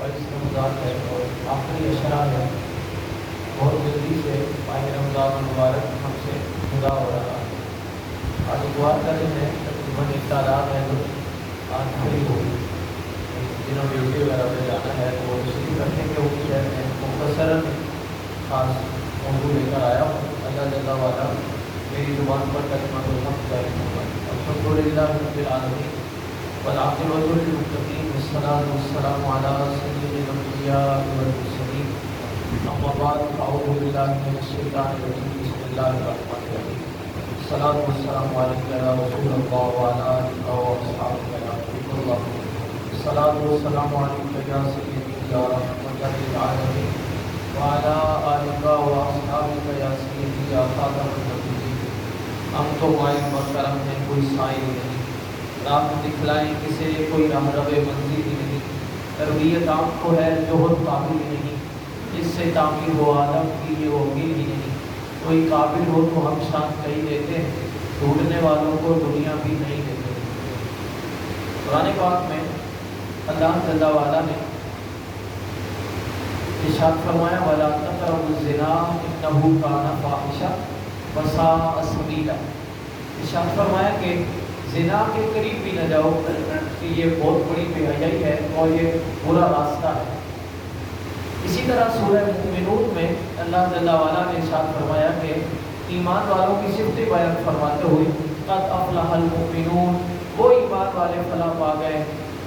اور اس رمضان ہے اور آخری اشرا ہے، بہت جلدی سے ماہ رمضان المبارک ہم سے جدا ہو رہا ہے۔ آج اتوار کا دن ہے، تقریباً ایک تعداد ہے جو آج کھڑی ہوگی، جنہوں نے ڈیوٹی وغیرہ پہ جانا ہے وہ اسی کرنے کے امید ہے میں مختصراً خاص موضوع لے کر آیا ہوں۔ اللہ جل وعلا میری زبان پر کلمۃ الحق جاری فرمائے۔ الحمدللہ رب العالمین والعاقبۃ للمتقین والصلاۃ والسلام علی سید الانبیاء والمرسلین، اما بعد اعوذ باللہ من الشیطان الرجیم، بسم اللہ الرحمن الرحیم۔ الصلاۃ والسلام علیک یا رسول اللہ وعلی آلک واصحابک یا حبیب اللہ۔ الصلاۃ والسلام علیک یا سیدی یا رحمۃ للعالمین وعلی آلک واصحابک یا سیدی یا خاتم النبیین۔ ہم تو مائل محترم ہیں، کوئی سائل نہیں، راہ دکھلائیں کسے کوئی راہرو منزل ہی نہیں، تربیت آپ کو ہے جوہد قابل ہی نہیں، جس سے تعمیر ہو عالم کی یہ وکیل ہی نہیں، کوئی قابل ہو تو ہم شان کہی دیتے ہیں، ڈھونڈنے والوں کو دنیا بھی نہیں دیتے۔ قرآن پاک میں اللہ جل وعلا نے ارشاد فرمایا وَلَا تَقْرَبُوا الزِّنَا إِنَّهُ كَانَ فَاحِشَةً وَسَاءَ سَبِيلًا۔ ارشاد فرمایا کہ زنا کے قریب بھی نہ جاؤ کہ یہ بہت بڑی بے حیائی ہے اور یہ برا راستہ ہے۔ اسی طرح سورہ مومنون میں اللہ جل وعلا نے ارشاد فرمایا کہ ایمان والوں کی صفت بیان فرماتے ہوئے قد افلح المؤمنون، وہ ایمان والے فلاح پا گئے۔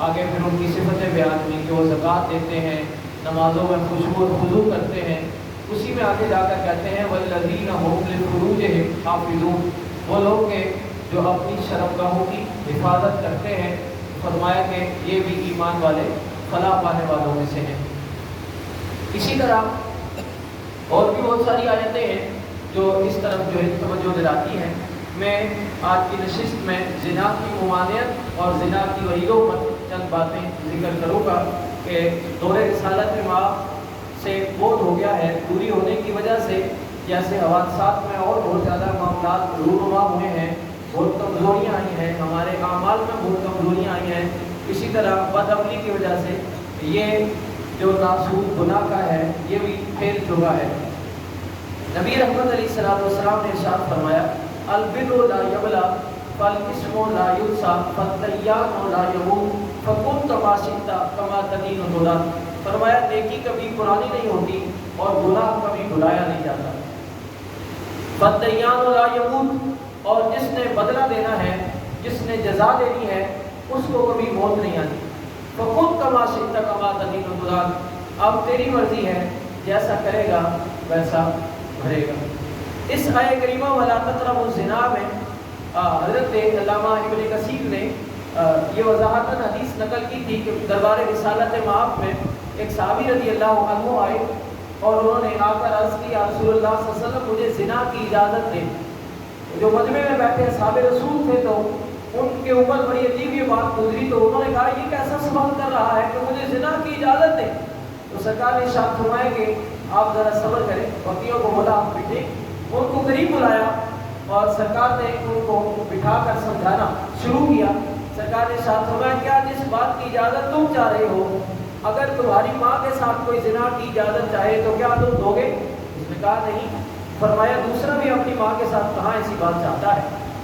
آگے پھر ان کی صفتیں بیان ہوئی کہ وہ زکوٰۃ دیتے ہیں، نمازوں میں خضوع کرتے ہیں۔ اسی میں آگے جا کر کہتے ہیں والذین هم لفروجہم حافظون، وہ لوگ کہ جو اپنی شرمگاہوں کی حفاظت کرتے ہیں۔ فرمایا کہ یہ بھی ایمان والے فلاح پانے والوں میں سے ہیں۔ اسی طرح اور بھی بہت ساری آیتیں ہیں جو اس طرف جو ہے توجہ دلاتی ہیں۔ میں آج کی نشست میں زنا کی ممانعت اور زنا کی وعیدوں پر چند باتیں ذکر کروں گا کہ دور رسالت مآب سے بہت ہو گیا ہے، دوری ہونے کی وجہ سے جیسے حوادثات میں اور بہت زیادہ معاملات رونما ہوئے ہیں، بہت کمزوریاں آئی ہیں، ہمارے اعمال میں بہت کمزوریاں آئی ہیں۔ اسی طرح بدعملی کی وجہ سے یہ جو ناسود گناہ کا ہے یہ بھی پھیل چکا ہے۔ نبی رحمت علیہ الصلوۃ والسلام نے ارشاد فرمایا البر لا یبلا فالاسم لا یحصى فالدیان لا یموت فکن کما شئت کما تدین تدان۔ فرمایا نیکی کبھی پرانی نہیں ہوتی اور گناہ کبھی بھلایا نہیں جاتا۔ فالدیان لا یموت، اور جس نے بدلہ دینا ہے، جس نے جزا دینی ہے، اس کو کبھی موت نہیں آتی۔ فکن کما شئت کما تدین تدان، اب تیری مرضی ہے، جیسا کرے گا ویسا بھرے گا۔ اس آیہ کریمہ وَلَا تَقْرَبُوا الزِّنَا میں حضرت علامہ ابن کثیر نے یہ وضاحتاً حدیث نقل کی تھی کہ دربار رسالت مآب میں ایک صحابی رضی اللہ عنہ آئے اور انہوں نے آ کر عرض کی یا رسول اللہ صلی اللہ علیہ وسلم مجھے زنا کی اجازت دیں۔ جو مجمع میں بیٹھے اصحاب رسول تھے تو ان کے اوپر بڑی عجیب یہ بات گزری، تو انہوں نے کہا یہ کیسا سوال کر رہا ہے کہ مجھے زنا کی اجازت دیں۔ تو سرکار نے ارشاد فرمایا کہ آپ ذرا صبر کریں، بکیوں کو بولا آپ بیٹھے، ان کو قریب بلایا اور سرکار نے ان کو بٹھا کر سمجھانا شروع کیا۔ سرکار نے ارشاد فرمایا کیا جس بات کی اجازت تم چاہ رہے ہو، اگر تمہاری ماں کے ساتھ کوئی زنا کی اجازت چاہے تو کیا تم دو گے؟ اس نے کہا نہیں۔ فرمایا دوسرا بھی اپنی ماں کے ساتھ کہاں ایسی بات چاہتا ہے؟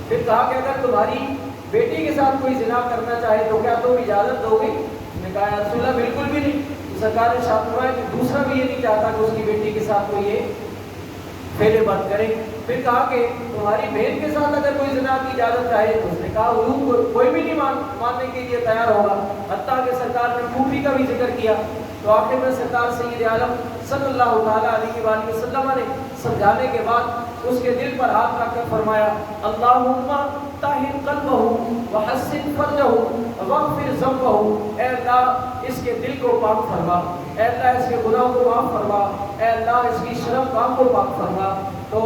پھر کہا کہ اگر تمہاری بیٹی کے ساتھ کوئی زنا کرنا چاہے تو کیا تم اجازت دو گے؟ اس نے کہا یا رسول اللہ بالکل بھی نہیں۔ سرکار نے ارشاد فرمایا کہ دوسرا بھی یہ نہیں چاہتا کہ اس کی بیٹی کے ساتھ کوئی یہ پھیلے بند کرے۔ پھر کہا کہ تمہاری بہن کے ساتھ اگر کوئی زنا کی اجازت چاہے تو اس نے کہا حضور کوئی بھی نہیں ماننے کے لیے تیار ہوگا، حتیٰ کہ سرکار نے پھوپھی کا بھی ذکر کیا۔ تو آخر میں سرکار سید عالم صلی اللہ تعالیٰ علیہ وآلہ وسلم نے سمجھانے کے بعد اس کے دل پر ہاتھ رکھ کر فرمایا اللہم طہر قلبہ وحسن فرجہ واغفر ذنبہ، اے اللہ اس کے دل کو پاک فرما، اے اللہ اس کے گناہوں کو معاف فرما، اے اللہ اس کی شرم کام کو پاک فرما۔ تو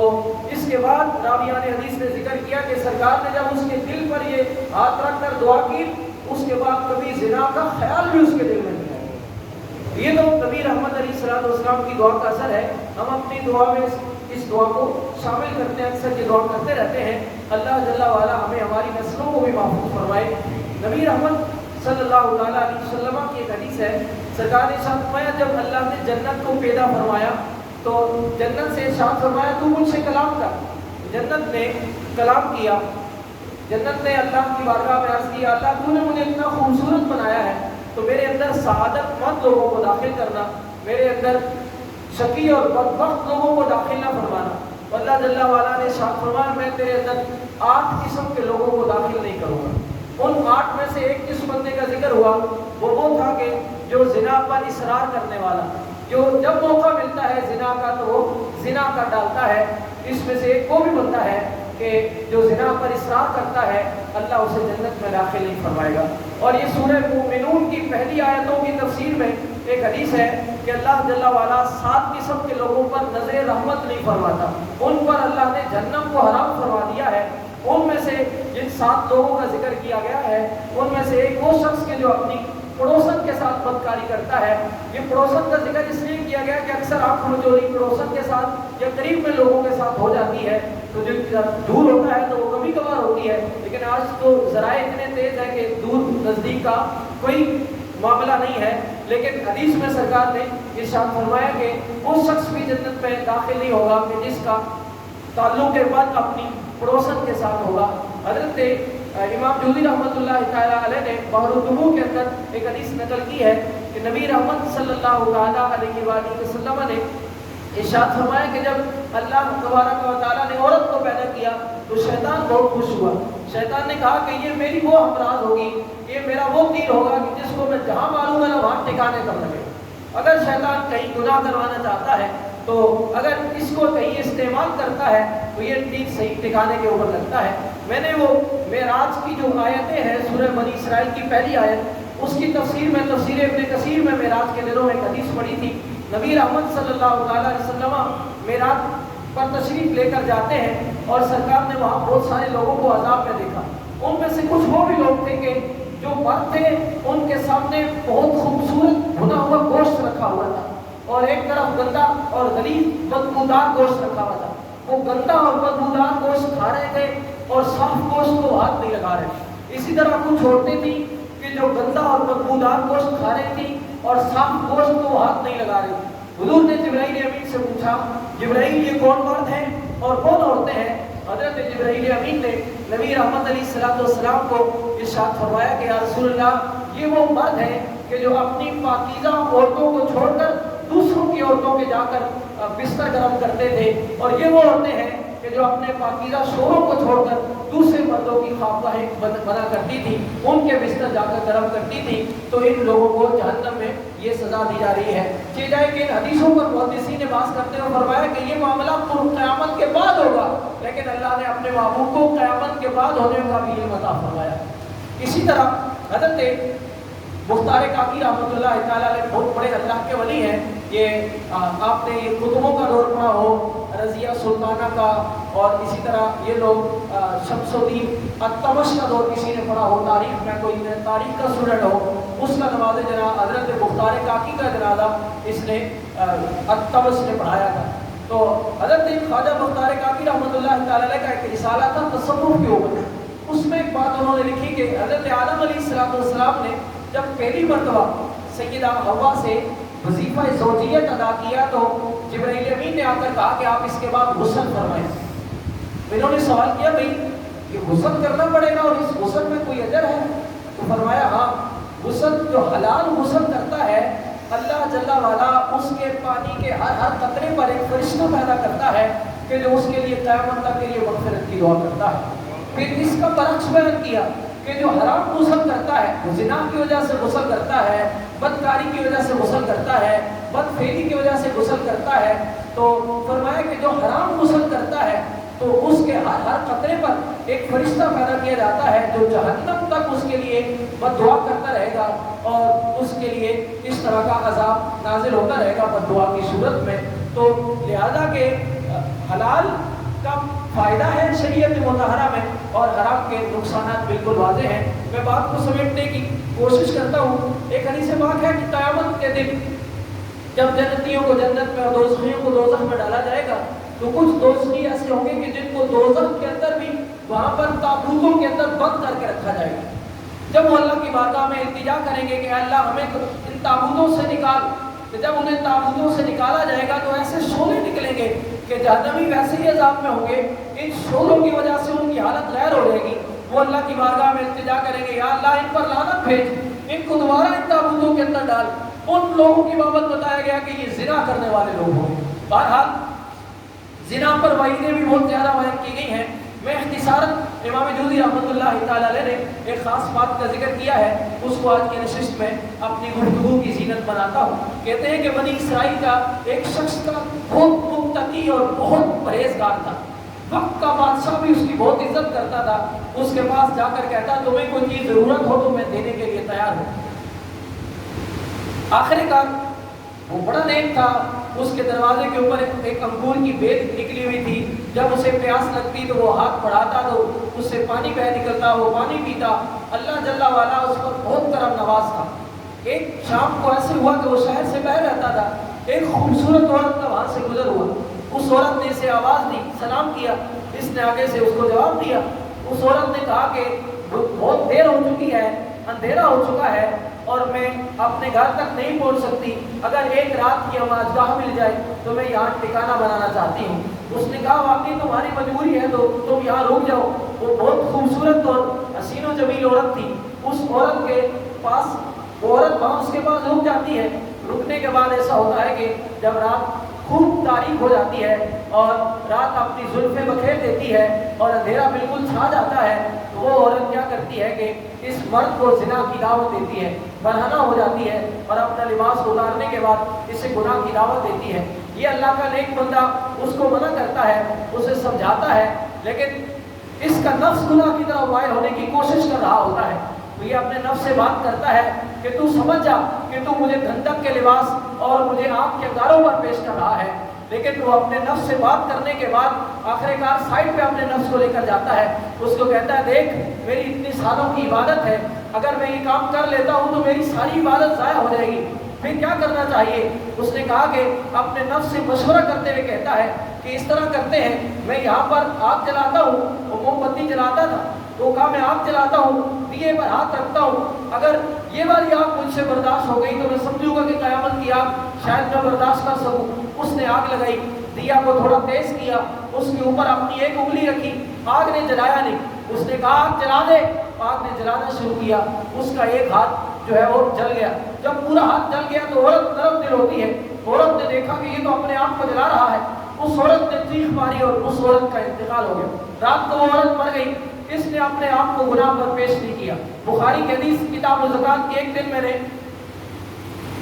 اس کے بعد راویان حدیث نے ذکر کیا کہ سرکار نے جب اس کے دل پر یہ ہاتھ رکھ کر دعا کی، اس کے بعد کبھی زنا کا خیال بھی اس کے دل میں نہیں آیا۔ یہ تو نبی رحمت علیہ الصلوۃ والسلام کی دعا کا اثر ہے۔ ہم اپنی دعا میں اس دعا کو شامل کرتے ہیں، اکثر یہ دعا کرتے رہتے ہیں اللہ جل وعلا ہمیں ہماری نسلوں کو بھی محفوظ فرمائے۔ نبی رحمت صلی اللہ تعالیٰ علیہ وسلم کی ایک حدیث ہے سرکار نے ارشاد فرمایا جب اللہ نے جنت کو پیدا فرمایا تو جنت سے ارشاد فرمایا تو مجھ سے کلام کر. جنت نے کلام کیا. جنت نے اللہ کی بارگاہ میں عرض کیا اللہ تو نے مجھے اتنا خوبصورت بنایا ہے تو میرے اندر سعادت مند لوگوں کو داخل کرنا, میرے اندر شقی اور بدبخت لوگوں کو داخل نہ فرمانا. اللہ جل وعلا نے ارشاد فرمایا میں تیرے اندر 8 قسم کے لوگوں کو داخل نہیں کروں گا. ان 8 میں سے ایک جس بندے کا ذکر ہوا وہ تھا کہ جو زنا پر اصرار کرنے والا, جو جب موقع ملتا ہے زنا کا تو وہ زنا کا ڈالتا ہے. اس میں سے ایک وہ بھی بنتا ہے کہ جو زنا پر اصرار کرتا ہے اللہ اسے جنت میں داخل نہیں فرمائے گا. اور یہ سورہ مومنون کی پہلی آیتوں کی تفسیر میں ایک حدیث ہے کہ اللہ جل وعلا 7 قسم کے لوگوں پر نظر رحمت نہیں فرماتا, ان پر اللہ نے جہنم کو حرام فرما دیا ہے. ان میں سے جن 7 لوگوں کا ذکر کیا گیا ہے ان میں سے ایک وہ شخص کے جو اپنی پڑوسن کے ساتھ بدکاری کرتا ہے. یہ پڑوسن کا ذکر اس لیے کیا گیا کہ اکثر آنکھ مچولی پڑوسن کے ساتھ یا قریب میں لوگوں کے ساتھ ہو جاتی ہے تو جو دور ہوتا ہے تو وہ کبھی کبھار ہوتی ہے, لیکن آج تو ذرائع اتنے تیز ہے کہ دور نزدیک کا کوئی معاملہ نہیں ہے. لیکن حدیث میں سرکار نے ارشاد فرمایا کہ وہ شخص بھی جنت میں داخل نہیں ہوگا کہ جس کا تعلق کے بعد اپنی پڑوسن کے ساتھ ہوگا. حضرت امام جوزی رحمۃ اللہ تعالیٰ علیہ نے بحر الدموع کے اندر ایک حدیث نقل کی ہے کہ نبی رحمت صلی اللہ تعالیٰ علیہ وآلہ وسلم نے ارشاد فرمایا کہ جب اللہ تبارک و تعالیٰ نے عورت کو پیدا کیا تو شیطان بہت خوش ہوا. شیطان نے کہا کہ یہ میری وہ امراض ہوگی, یہ میرا وہ تیر ہوگا کہ جس کو میں جہاں ماروں گا وہاں ٹھکانے کر لگے. اگر شیطان کہیں گناہ کروانا چاہتا ہے تو اگر اس کو کہیں استعمال کرتا ہے تو یہ تیر صحیح ٹھکانے کے اوپر لگتا ہے. میں نے وہ معراج کی جو آیتیں ہیں سورہ بنی اسرائیل کی پہلی آیت اس کی تفسیر میں تفسیر ابن کثیر میں معراج کے دنوں میں ایک حدیث پڑھی تھی. نبی رحمت صلی اللہ تعالیٰ علیہ وسلم معراج پر تشریف لے کر جاتے ہیں اور سرکار نے وہاں بہت سارے لوگوں کو عذاب میں دیکھا. ان میں سے کچھ وہ بھی لوگ تھے کہ جو مرد تھے ان کے سامنے بہت خوبصورت بھنا ہوا گوشت رکھا ہوا تھا اور ایک طرف گندا اور غلیظ بدبودار گوشت رکھا ہوا تھا. وہ گندا اور بدبودار گوشت کھا رہے تھے اور صاف گوشت کو ہاتھ نہیں لگا رہے. اسی طرح کچھ عورتیں تھیں کہ جو گندا اور بدبودار گوشت کھا رہی تھی اور صاف گوشت کو ہاتھ نہیں لگا رہی تھی. حضور نے جبرائیل امین سے پوچھا جبرائیل یہ کون مرد ہیں اور کون عورتیں ہیں؟ حضرت جبرائیل امین نے نبی رحمت علیہ السلام کو ارشاد فرمایا کہ یا رسول اللہ یہ وہ مرد ہیں کہ جو اپنی پاکیزہ عورتوں کو چھوڑ کر دوسروں کی عورتوں کے جا کر بستر گرم کرتے تھے, اور یہ وہ عورتیں ہیں کہ جو اپنے پاکیزہ شوہروں کو چھوڑ کر دوسرے مردوں کی خواہشیں بنا کرتی تھی, ان کے بستر جا کر گرم کرتی تھی. تو ان لوگوں کو جہنم میں یہ سزا دی جا رہی ہے. کہ جائے کہ ان حدیثوں پر محدثین نے بحث کرتے ہوئے فرمایا کہ یہ معاملہ قیامت کے بعد ہوگا, لیکن اللہ نے اپنے محبوب کو قیامت کے بعد ہونے کا بھی علم عطا فرمایا. اسی طرح حضرت مختار کاکی رحمۃ اللہ تعالیٰ علیہ بہت بڑے اللہ کے ولی ہیں. یہ آپ نے یہ کتبوں کا دور پڑھا ہو, رضیہ سلطانہ کا, اور اسی طرح یہ لوگ شمس الدین التمش کا دور کسی نے پڑھا ہو, تاریخ میں کوئی تاریخ کا اسٹوڈنٹ ہو, اس کا نماز جنازہ حضرت مختار کاکی کا جنازہ اس نے التمش نے پڑھایا تھا. تو حضرت خواجہ مختار کاکی رحمۃ اللہ تعالیٰ علیہ کا ایک رسالہ تھا تصوف کے اوپر. اس میں ایک بات انہوں نے لکھی کہ حضرت آدم علیہ السلام نے جب پہلی مرتبہ سیدہ حوا سے وظیفہ زوجیت ادا کیا تو جبرائیل امین نے آ کر کہا کہ آپ اس کے بعد غسل فرمائیں. انہوں نے سوال کیا بھئی یہ غسل کرنا پڑے گا اور اس غسل میں کوئی اجر ہے؟ تو فرمایا ہاں, غسل جو حلال غسل کرتا ہے اللہ جل وعلا اس کے پانی کے ہر قطرے پر ایک فرشتہ پیدا کرتا ہے کہ جو اس کے لیے قیامت تک کے لیے مغفرت کی دعا کرتا ہے. پھر اس کا برعکس بیان کیا کہ جو حرام غسل کرتا ہے, وہ زنا کی وجہ سے غسل کرتا ہے, بدکاری کی وجہ سے غسل کرتا ہے, بدفعلی کی وجہ سے غسل کرتا ہے, تو فرمایا کہ جو حرام غسل کرتا ہے تو اس کے ہر قطرے پر ایک فرشتہ پیدا کیا جاتا ہے جو جہنم تک اس کے لیے بد دعا کرتا رہے گا اور اس کے لیے اس طرح کا عذاب نازل ہوتا رہے گا بد دعا کی صورت میں. تو لہذا کہ حلال کا فائدہ ہے شریعت مطہرہ میں اور حرام کے نقصانات بالکل واضح ہیں. میں بات کو سمیٹنے کی کوشش کرتا ہوں. ایک حدیث پاک ہے کہ قیامت کے دن جب جنتیوں کو جنت میں اور دوزخیوں کو دوزخ میں ڈالا جائے گا تو کچھ دوزخی ایسے ہوں گے کہ جن کو دوزخ کے اندر بھی وہاں پر تابوتوں کے اندر بند کر کے رکھا جائے گا. جب وہ اللہ کی بارگاہ میں التجا کریں گے کہ اللہ ہمیں ان تابوتوں سے نکال، تو جب انہیں تابوتوں سے نکالا جائے گا تو ایسے شعلے نکلیں گے کہ جہنمی ویسے ہی عذاب میں ہوں گے، ان شعلوں کی وجہ سے ان کی حالت غیر ہو جائے گی۔ وہ اللہ کی بارگاہ میں التجا کریں گے یا اللہ ان پر لعنت بھیج، ان کو دوبارہ ان تابوتوں کے اندر ڈال۔ ان لوگوں کی بابت بتایا گیا کہ یہ زنا کرنے والے لوگ ہوں۔ بہرحال زنا پر وعیدیں بھی بہت زیادہ بیان کی گئی ہیں۔ میں اختصاراً امام جوزی رحمۃ اللہ تعالیٰ علیہ نے ایک خاص بات کا ذکر کیا ہے، اس کو آج کی نشست میں اپنی گفتگو کی زینت بناتا ہوں۔ کہتے ہیں کہ بنی اسرائیل کا ایک شخص کا بہت متقی اور بہت پرہیزگار تھا، وقت کا بادشاہ بھی اس کی بہت عزت کرتا تھا۔ اس کے پاس جا کر کہتا تمہیں کوئی چیز ضرورت ہو تو میں دینے کے لیے تیار ہوں۔ آخر کار وہ بڑا نیک تھا، اس کے دروازے کے اوپر ایک انگور کی بیل نکلی ہوئی تھی، جب اسے پیاس لگتی تو وہ ہاتھ بڑھاتا تو اس سے پانی بہہ نکلتا، وہ پانی پیتا۔ اللہ جل وعلا اس پر بہت کرم نواز تھا۔ ایک شام کو ایسے ہوا کہ وہ شہر سے باہر رہتا تھا، ایک خوبصورت عورت کا وہاں سے گزر ہوا۔ اس عورت نے اسے آواز دی، سلام کیا، اس نے آگے سے اس کو جواب دیا۔ اس عورت نے کہا کہ بہت دیر ہو چکی ہے، اندھیرا ہو چکا ہے اور میں اپنے گھر تک نہیں پہنچ سکتی، اگر ایک رات کی ہمارجگاہ مل جائے تو میں یہاں ٹھکانہ بنانا چاہتی ہوں۔ اس نے کہا واقعی تمہاری مجبوری ہے تو تم یہاں رک جاؤ۔ وہ بہت خوبصورت اور حسین و جمیل عورت تھی۔ اس عورت کے پاس وہ عورت وہاں اس کے پاس رک جاتی ہے۔ رکنے کے بعد ایسا ہوتا ہے کہ جب رات خوب تاریک ہو جاتی ہے اور رات اپنی زلفیں بکھیر دیتی ہے اور اندھیرا بالکل چھا جاتا ہے تو وہ عورت کیا کرتی ہے کہ اس مرد کو زنا کی دعوت دیتی ہے، برہنہ ہو جاتی ہے اور اپنا لباس اتارنے کے بعد اسے گناہ کی دعوت دیتی ہے۔ یہ اللہ کا نیک بندہ اس کو منع کرتا ہے، اسے سمجھاتا ہے، لیکن اس کا نفس گناہ کی طرف مائل ہونے کی کوشش کر رہا ہوتا ہے۔ تو یہ اپنے نفس سے بات کرتا ہے کہ تو سمجھ جا کہ تو مجھے دھندک کے لباس اور مجھے آپ کے گاروں پر پیش کر رہا ہے، لیکن وہ اپنے نفس سے بات کرنے کے بعد آخر کار سائڈ پہ اپنے نفس کو لے کر جاتا ہے۔ اس کو کہتا ہے دیکھ میری اتنی سالوں کی عبادت ہے، اگر میں یہ کام کر لیتا ہوں تو میری ساری عبادت ضائع ہو جائے گی، پھر کیا کرنا چاہیے؟ اس نے کہا کہ اپنے نفس سے مشورہ کرتے ہوئے کہتا ہے کہ اس طرح کرتے ہیں، میں یہاں پر آگ جلاتا ہوں، وہ موم بتی جلاتا تھا، تو کہا میں آگ جلاتا ہوں، دیے پر ہاتھ رکھتا ہوں، اگر یہ والی آگ مجھ سے برداشت ہو گئی تو میں سمجھوں گا کہ قیامت کی آگ شاید میں برداشت کر سکوں۔ اس نے آگ لگائی، دیا کو تھوڑا تیز کیا، اس کے اوپر اپنی ایک انگلی رکھی، آگ نے جلایا نہیں۔ اس نے کہا آگ جلا دے، آگ نے جلانا شروع کیا، اس کا ایک ہاتھ جو ہے وہ جل گیا۔ جب پورا ہاتھ جل گیا تو عورت نرم دل ہوتی ہے، عورت نے دیکھا کہ یہ تو اپنے آپ کو جلا رہا ہے، اس عورت نے چیخ ماری اور اس عورت کا انتقال ہو گیا۔ رات کو وہ عورت مر گئی، اس نے اپنے آپ کو گناہ پر پیش نہیں کیا۔ بخاری کی حدیث کتاب الزکات کی ایک دن میں نے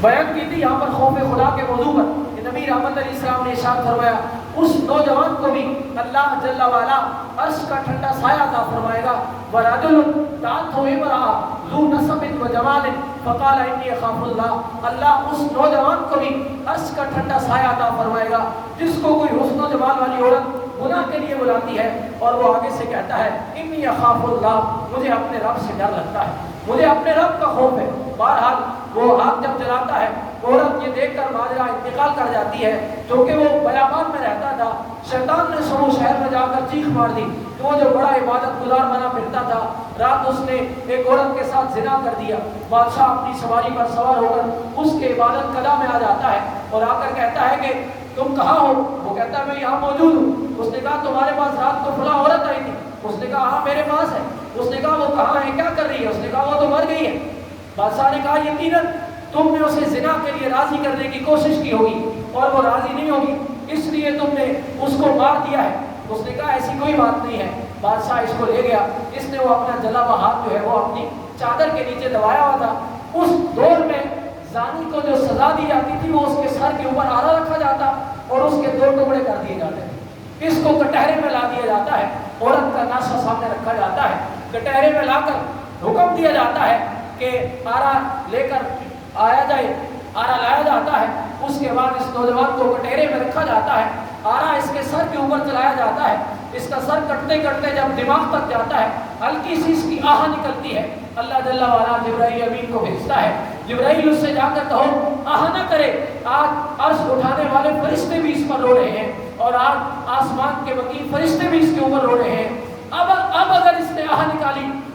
بیان کی تھی یہاں پر خوف خدا کے موضوع پر، کہ نبی رحمت علیہ السلام نے ارشاد فرمایا اس نوجوان کو بھی اللہ جل وعلا عرش کا ٹھنڈا سایہ عطا فرمائے گا۔ ورجل دعته امرأة ذو نسب وجمال فقال انی اخاف اللہ، اللہ اس نوجوان کو بھی عرش کا ٹھنڈا سایہ عطا فرمائے گا جس کو کوئی حسن و جمال والی عورت گناہ کے لیے بلاتی ہے اور وہ آگے سے کہتا ہے انی اخاف اللہ، مجھے اپنے رب سے ڈر لگتا ہے، مجھے اپنے رب کا خوف ہے۔ بہرحال وہ ہاتھ جب جلاتا ہے، عورت یہ دیکھ کر ماجرا انتقال کر جاتی ہے، کیونکہ وہ بیابان میں رہتا تھا، شیطان نے سو شہر میں جا کر چیخ مار دی کہ وہ جو بڑا عبادت گزار بنا پھرتا تھا، رات اس نے ایک عورت کے ساتھ زنا کر دیا۔ بادشاہ اپنی سواری پر سوار ہو کر اس کے عبادت قضا میں آ جاتا ہے اور آ کر کہتا ہے کہ تم کہاں ہو؟ وہ کہتا ہے میں یہاں موجود ہوں۔ اس نے کہا تمہارے پاس رات کو فلاں عورت آئی تھی؟ اس نے کہا ہاں میرے پاس ہے۔ اس نے کہا وہ کہاں ہے، کیا کر رہی ہے؟ اس نے کہا وہ تو مر گئی ہے۔ بادشاہ نے کہا یقیناً تم نے اسے زنا کے لیے راضی کرنے کی کوشش کی ہوگی اور وہ راضی نہیں ہوگی، اس لیے تم نے اس کو مار دیا ہے۔ اس نے کہا ایسی کوئی بات نہیں ہے۔ بادشاہ اس کو لے گیا، اس نے وہ اپنا جلا ہوا ہاتھ جو ہے وہ اپنی چادر کے نیچے دبایا ہوا تھا۔ اس دور میں زانی کو جو سزا دی جاتی تھی وہ اس کے سر کے اوپر آرا رکھا جاتا اور اس کے دو ٹکڑے کر دیے جاتے تھے۔ اس کو کٹہرے میں لا دیا جاتا ہے، عورت کا ناشا سامنے رکھا جاتا ہے، کٹہرے میں لا کر حکم دیا جاتا ہے کہ آرا لے کر آیا جائے، آرا لایا جاتا ہے۔ اس کے بعد اس نوجوان کو کٹہرے میں رکھا جاتا ہے، آرا اس کے سر کے اوپر چلایا جاتا ہے۔ اس کا سر کٹتے کٹتے جب دماغ تک جاتا ہے، ہلکی سی اس کی آہ نکلتی ہے۔ اللہ جل وعلا جبرائیل امین کو بھیجتا ہے، جبرائیل اس سے جا کر کہو آہ نہ کرے، آج عرش اٹھانے والے فرشتے بھی اس پر رو رہے ہیں اور آج آسمان کے وکیل فرشتے بھی اس کے اوپر رو رہے ہیں۔ اب اگر اس نے آہ نکالی